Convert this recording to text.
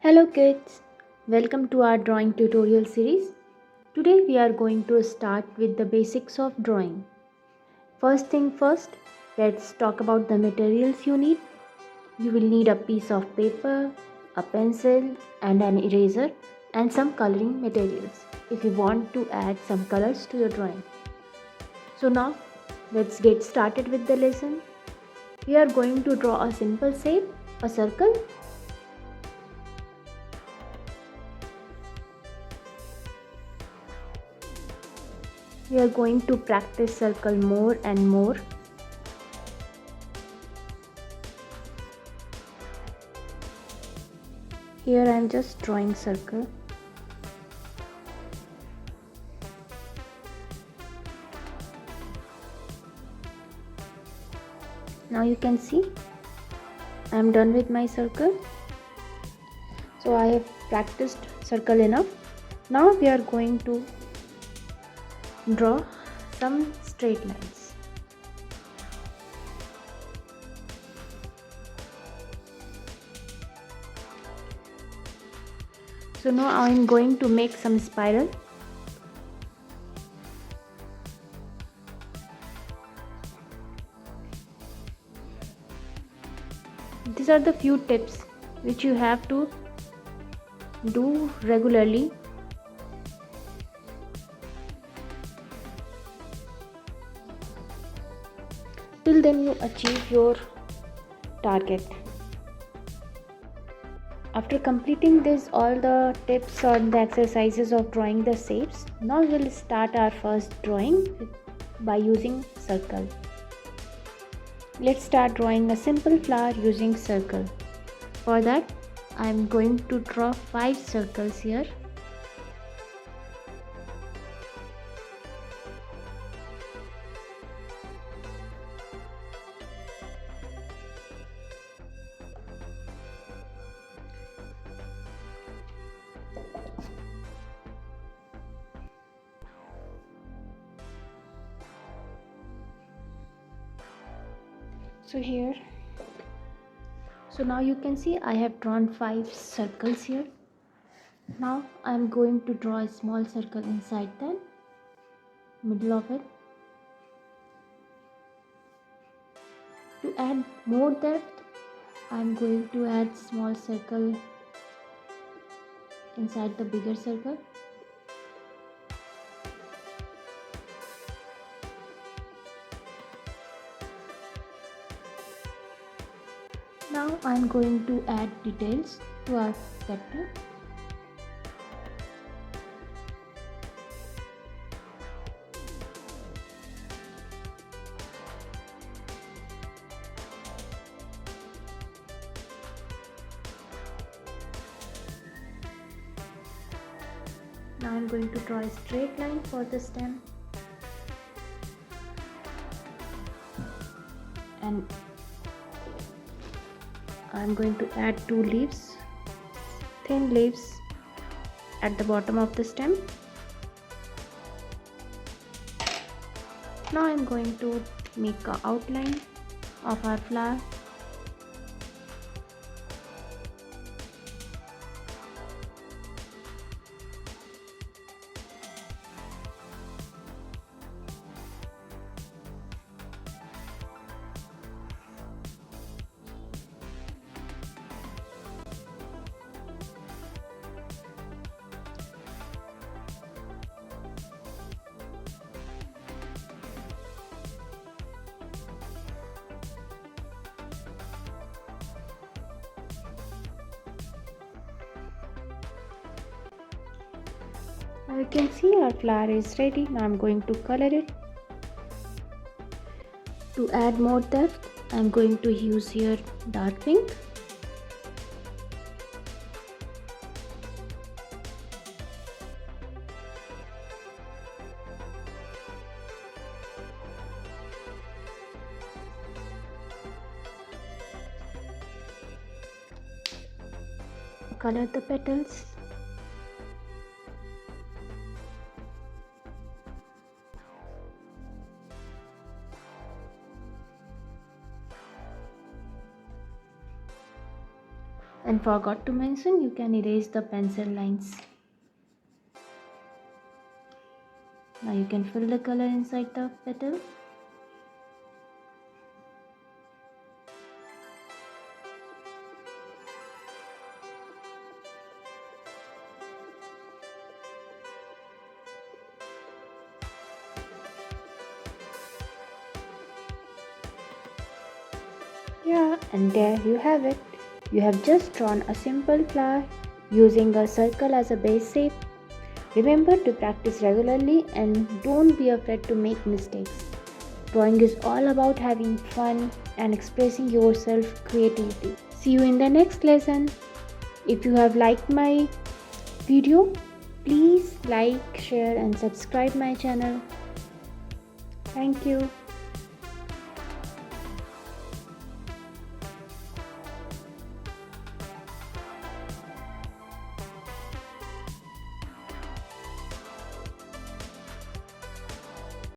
Hello kids, welcome to our drawing tutorial series. Today we are going to start with the basics of drawing. First thing first, let's talk about the materials you need. You will need a piece of paper, a pencil and an eraser and some coloring materials if you want to add some colors to your drawing. So now let's get started with the lesson. We are going to draw a simple shape, a circle. We are going to practice circle more and more. Here I am just drawing circle. Now you can see I am done with my circle. So I have practiced circle enough. Now we are going to draw some straight lines. So now I am going to make some spiral. These are the few tips which you have to do regularly. Till then you achieve your target. After completing this, all the tips on the exercises of drawing the shapes, now we'll start our first drawing by using circle. Let's start drawing a simple flower using circle. For that, I'm going to draw 5 circles here. So now you can see I have drawn 5 circles here. Now I am going to draw a small circle inside the middle of it. To add more depth, I am going to add small circle inside the bigger circle. Now I am going to add details to our pattern. Now I am going to draw a straight line for the stem and I am going to add 2 leaves, thin leaves at the bottom of the stem. Now I am going to make an outline of our flower. Now you can see our flower is ready. Now I am going to color it. To add more depth, I am going to use here dark pink. Color the petals. And forgot to mention, you can erase the pencil lines. Now you can fill the color inside the petal. Yeah, and there you have it. You have just drawn a simple flower using a circle as a base shape. Remember to practice regularly and don't be afraid to make mistakes. Drawing is all about having fun and expressing yourself creatively. See you in the next lesson. If you have liked my video, please like, share and subscribe my channel. Thank you.